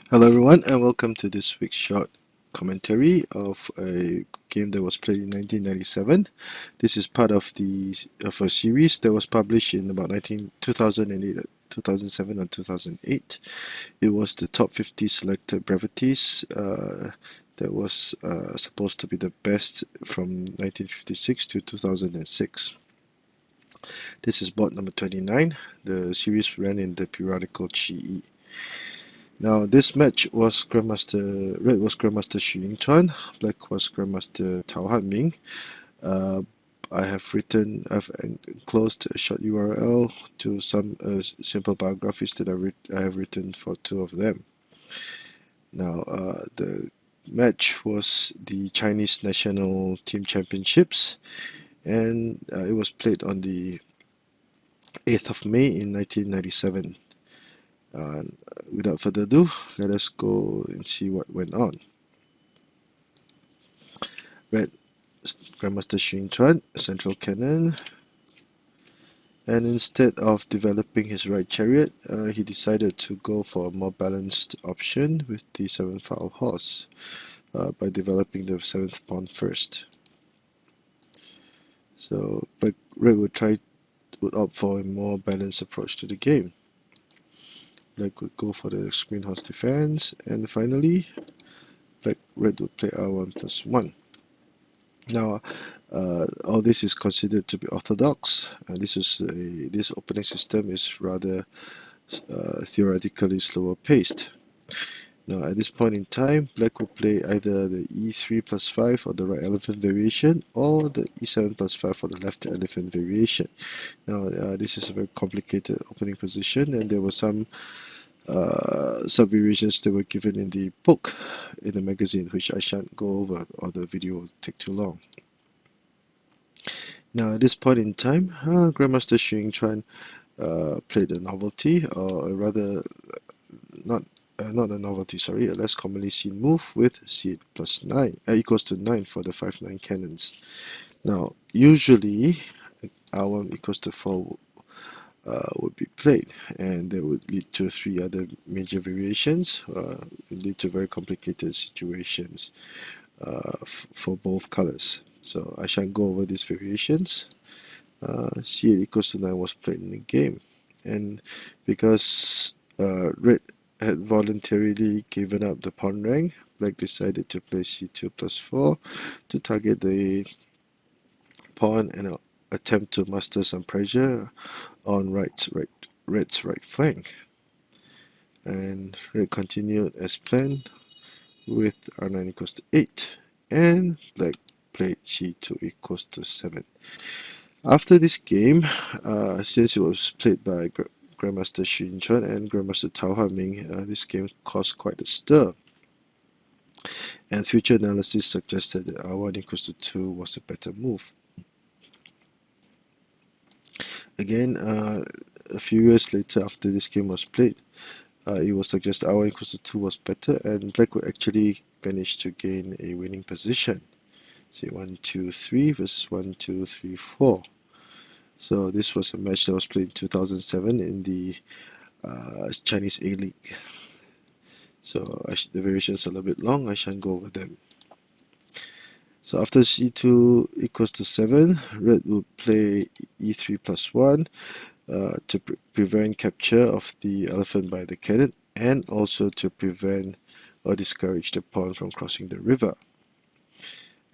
Hello everyone and welcome to this week's short commentary of a game that was played in 1997. This is part of a series that was published in about 2008, 2007 and 2008. It was the top 50 selected brevities that was supposed to be the best from 1956 to 2006. This is board number 29. The series ran in the periodical Qiyi. Now this match was Red was Grandmaster Xu Yinchuan, Black was Grandmaster Tao Hanming. I've enclosed a short URL to some simple biographies that I have written for two of them. Now the match was the Chinese National Team Championships, and it was played on the 8th of May in 1997. Without further ado, let us go and see what went on. Red, Grandmaster Xu Yinchuan, central cannon, and instead of developing his right chariot, he decided to go for a more balanced option with the 7th file horse by developing the 7th pawn first. So Red would opt for a more balanced approach to the game. Black would go for the screen horse defense, and finally Red would play R1 plus 1. Now, all this is considered to be orthodox. This opening system is rather theoretically slower paced. Now, at this point in time, Black will play either the E3 plus 5 or the right elephant variation, or the E7 plus 5 for the left elephant variation. Now, this is a very complicated opening position, and there were some variations that were given in the book, in the magazine, which I shan't go over, or the video will take too long. Now, at this point in time, Grandmaster Xu Yinchuan played a novelty, or rather, not a novelty, sorry, a less commonly seen move with C8 plus 9 equals to 9 for the 5-9 cannons. Now, usually, R1 equals to 4 would be played, and that would lead to 3 other major variations, lead to very complicated situations for both colors. So I shan't go over these variations. C8 equals to 9 was played in the game, and because Red had voluntarily given up the pawn rank, Black decided to play C2 plus 4 to target the pawn and attempt to muster some pressure on Red's right flank. And Red continued as planned with R9 equals to 8, and Black played C2 equals to 7. After this game, since it was played by Grandmaster Xu Yinchuan and Grandmaster Tao Hanming, this game caused quite a stir, and future analysis suggested that R1 equals to 2 was a better move. Again, a few years later after this game was played, it was suggested R1 equals to 2 was better, and Black would actually manage to gain a winning position. Say 1, 2, 3 versus 1, 2, 3, 4. So this was a match that was played in 2007 in the Chinese A-League. So the variations are a little bit long, I shan't go over them. So after C2 equals to 7, Red will play E3 plus 1 to prevent capture of the elephant by the cannon, and also to prevent or discourage the pawn from crossing the river.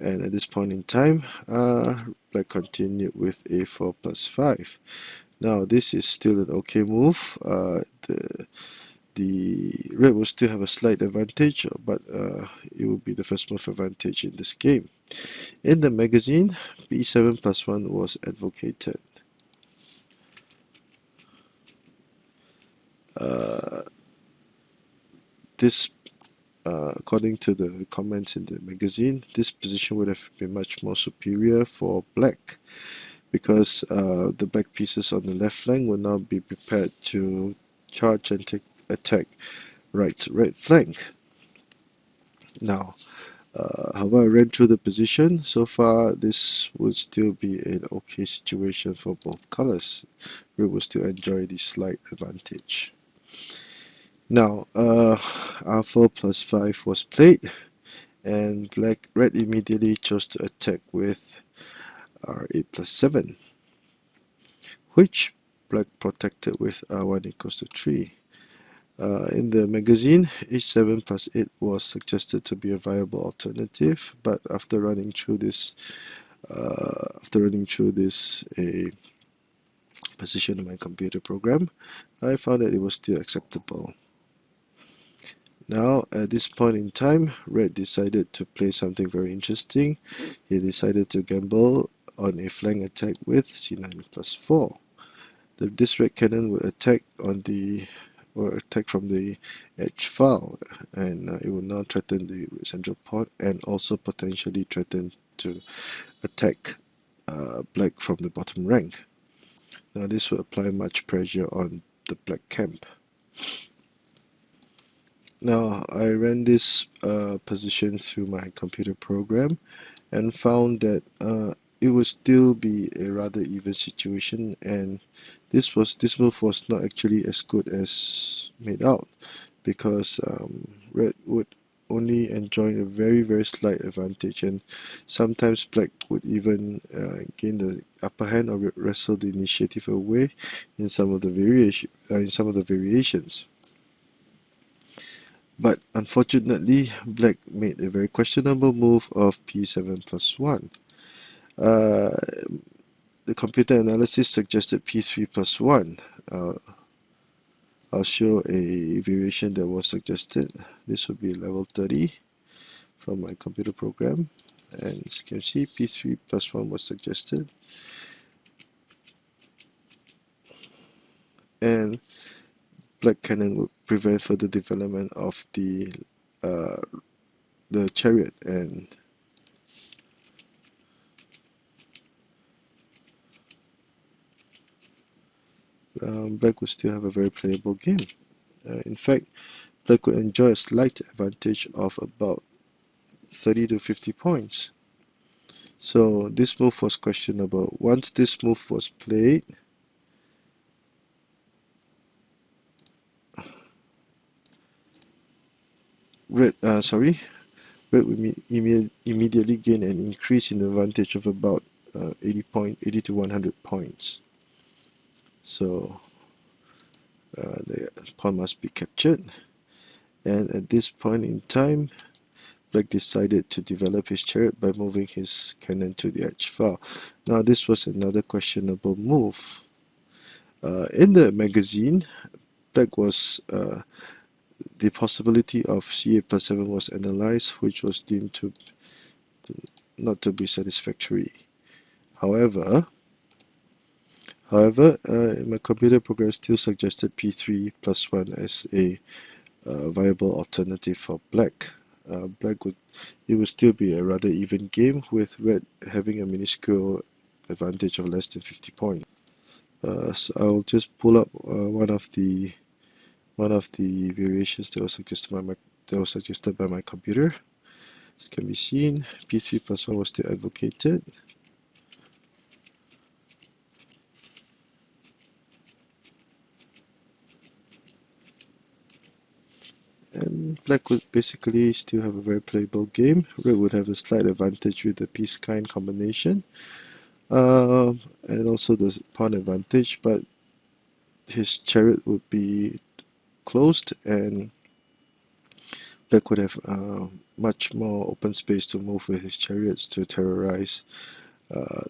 And at this point in time, Black continued with A4 plus 5. Now this is still an okay move. The Red will still have a slight advantage, but it will be the first move advantage in this game. In the magazine, B7 plus 1 was advocated. According to the comments in the magazine, this position would have been much more superior for Black, because the black pieces on the left flank will now be prepared to charge and attack right flank. Now, however, I ran through the position. So far, this would still be an okay situation for both colors. We will still enjoy the slight advantage. Now, r4 plus 5 was played, and red immediately chose to attack with r8 plus 7, which black protected with r1 equals to 3. In the magazine, h7 plus 8 was suggested to be a viable alternative, but after running through this a position in my computer program, I found that it was still acceptable. Now, at this point in time, red decided to play something very interesting. He decided to gamble on a flank attack with c9 plus 4. This red cannon will attack from the edge file, and it will now threaten the central pawn and also potentially threaten to attack black from the bottom rank. Now this will apply much pressure on the black camp. Now I ran this position through my computer program and found that it would still be a rather even situation, and this move was not actually as good as made out, because red would only enjoy a very slight advantage, and sometimes black would even gain the upper hand or wrestle the initiative away in some of the variations. But unfortunately, black made a very questionable move of p7 plus 1. The computer analysis suggested p3 plus 1. I'll show a variation that was suggested. This would be level 30 from my computer program, and as you can see, p3 plus 1 was suggested, and black cannon would prevent further development of the chariot, and black would still have a very playable game. In fact, black would enjoy a slight advantage of about 30 to 50 points. So this move was questionable. Once this move was played, red would immediately gain an increase in advantage of about 80 to 100 points. So the pawn must be captured, and at this point in time, black decided to develop his chariot by moving his cannon to the edge file. Now this was another questionable move. In the magazine, black was the possibility of c8 plus 7 was analyzed, which was deemed not to be satisfactory. However, my computer program still suggested p3 plus 1 as a viable alternative for black. It would still be a rather even game, with red having a minuscule advantage of less than 50 points. So I'll just pull up one of the variations that was suggested by my computer. As can be seen, p3 plus 1 was still advocated. And black would basically still have a very playable game. Red would have a slight advantage with the piece-kind combination, and also the pawn advantage, but his chariot would be closed, and black would have much more open space to move with his chariots to terrorize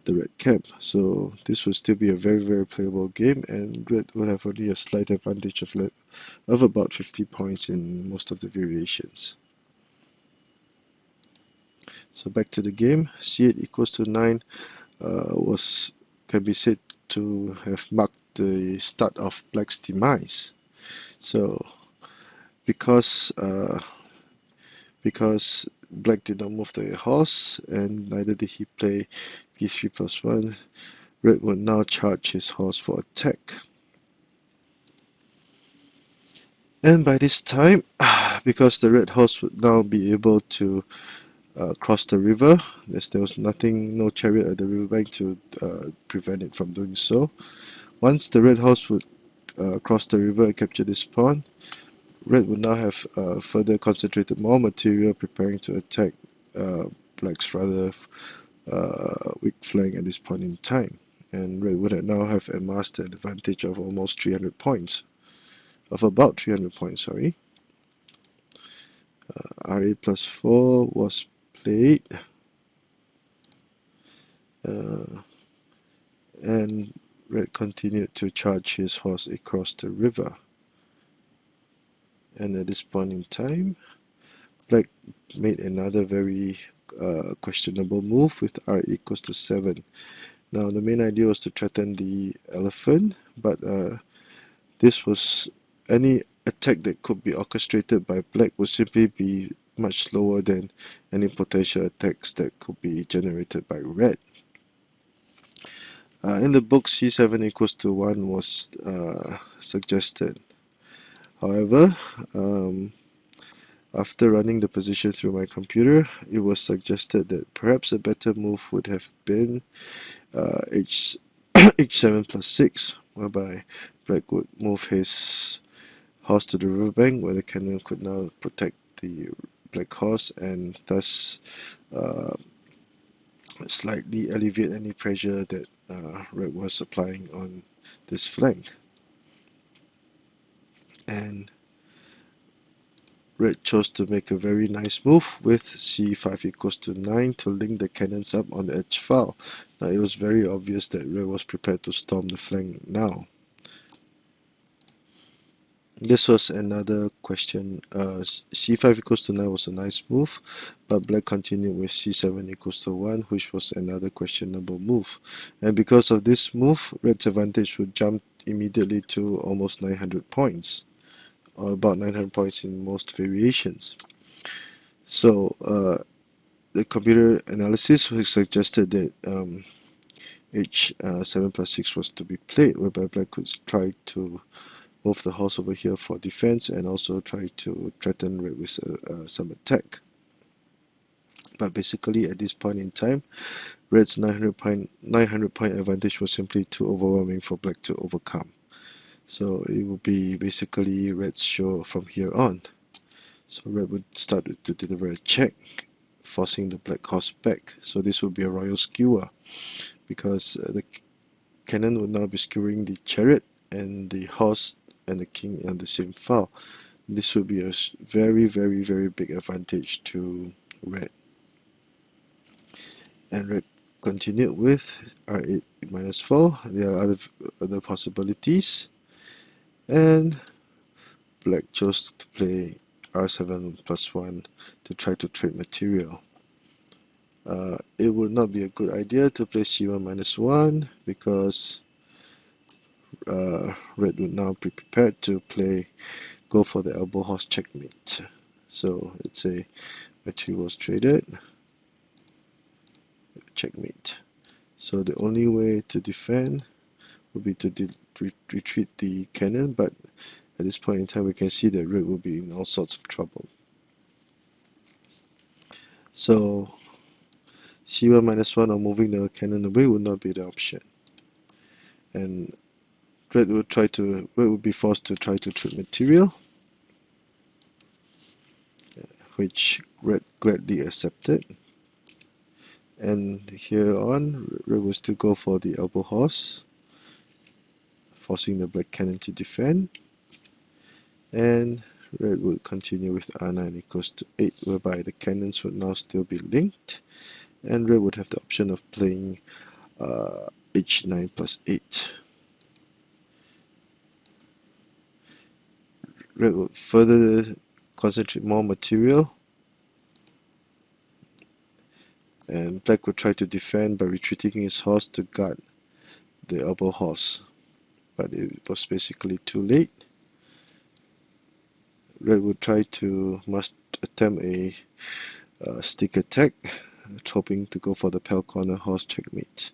the red camp. So this would still be a very playable game, and red would have only a slight advantage of about 50 points in most of the variations. So back to the game, c8 equals to 9 can be said to have marked the start of black's demise. So because black did not move the horse, and neither did he play p3 plus 1, red would now charge his horse for attack. And by this time, because the red horse would now be able to cross the river, as there was no chariot at the riverbank to prevent it from doing so. Once the red horse would cross the river and capture this pawn, red would now have further concentrated more material, preparing to attack black's rather weak flank at this point in time. And red would now have amassed an advantage of almost 300 points, of about 300 points, sorry. RA plus 4 was played, and red continued to charge his horse across the river. And at this point in time, black made another very questionable move with R equals to 7. Now the main idea was to threaten the elephant, but this was any attack that could be orchestrated by black would simply be much slower than any potential attacks that could be generated by red. In the book, c7 equals to 1 was suggested. However, after running the position through my computer, it was suggested that perhaps a better move would have been h7 plus 6, whereby black would move his horse to the riverbank, where the cannon could now protect the black horse and thus slightly alleviate any pressure that red was applying on this flank. And red chose to make a very nice move with c5 equals to 9 to link the cannons up on the edge file. Now it was very obvious that red was prepared to storm the flank now. This was another question. c5 equals to 9 was a nice move, but black continued with c7 equals to 1, which was another questionable move. And because of this move, red's advantage would jump immediately to almost 900 points, or about 900 points in most variations. So the computer analysis suggested that h7 plus 6 was to be played, whereby black could try to move the horse over here for defense and also try to threaten red with some attack. But basically at this point in time, red's 900 point advantage was simply too overwhelming for black to overcome. So it would be basically red's show from here on. So red would start to deliver a check, forcing the black horse back. So this would be a Royal Skewer, because the cannon would now be skewering the chariot and the horse and the king on the same file. This would be a very, very, very big advantage to red. And red continued with r8 minus 4. There are other possibilities, and black chose to play r7 plus 1 to try to trade material. It would not be a good idea to play c1 minus 1, because red would now be prepared to go for the elbow horse checkmate. So let's say material was traded, checkmate. So the only way to defend would be to retreat the cannon, but at this point in time we can see that red will be in all sorts of trouble. So c1 minus 1 or moving the cannon away would not be the option, and red would be forced to try to trade material, which red gladly accepted. And here on, red will still go for the elbow horse, forcing the black cannon to defend. And red would continue with r9 equals to 8, whereby the cannons would now still be linked, and red would have the option of playing h9 plus 8. Red would further concentrate more material, and black would try to defend by retreating his horse to guard the elbow horse, but it was basically too late. Red would attempt a stick attack, hoping to go for the pale corner horse checkmate,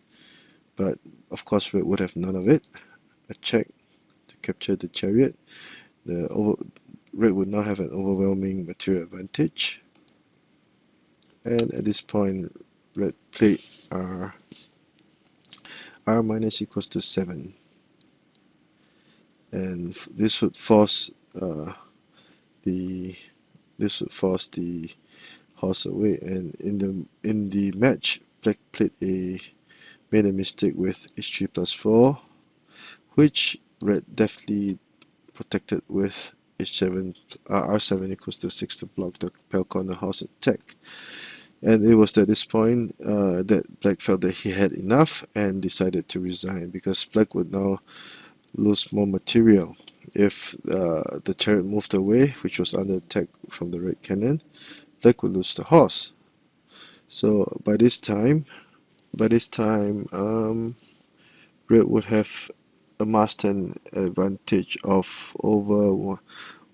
but of course red would have none of it. A check to capture the chariot. Red would now have an overwhelming material advantage, and at this point red played r minus equals to 7, and this would force this would force the horse away, and in the match, black made a mistake with h3 plus 4, which red deftly protected with h7 r7 equals to 6 to block the pale corner horse attack. And it was at this point that black felt that he had enough and decided to resign, because black would now lose more material. If the chariot moved away, which was under attack from the red cannon, black would lose the horse. So by this time, red would have amassed an advantage of over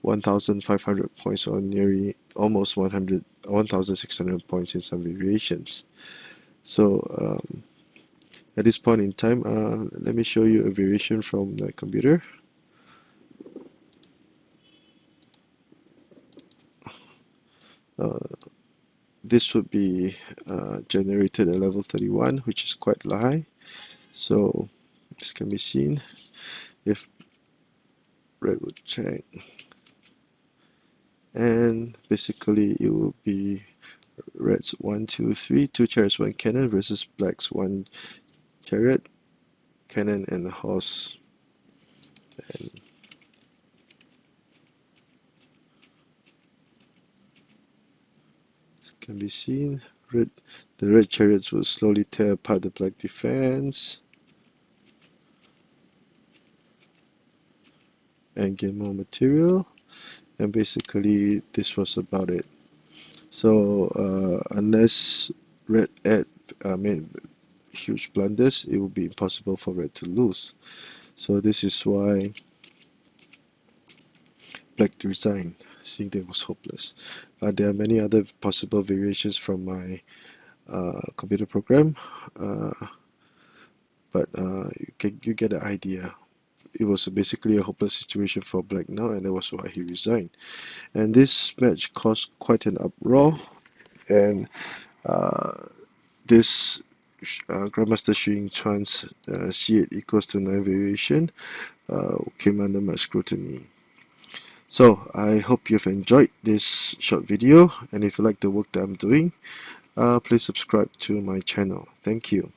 1,500 points, or nearly almost 1,600 points in some variations. So at this point in time, let me show you a variation from the computer. This would be generated at level 31, which is quite high. So this can be seen if red would check, and basically it will be red's 1, 2, 3, 2 chariots, 1 cannon versus black's 1 chariot, cannon, and a horse. And this can be seen. The red chariots will slowly tear apart the black defense and gain more material, and basically this was about it. So unless red made huge blunders, it would be impossible for red to lose. So this is why black resigned, seeing that it was hopeless. There are many other possible variations from my computer program, but you get the idea. It was basically a hopeless situation for black now, and that was why he resigned. And this match caused quite an uproar, and this Grandmaster Xu Yinchuan's C8 equals to 9 variation came under much scrutiny. So I hope you've enjoyed this short video, and if you like the work that I'm doing, please subscribe to my channel. Thank you.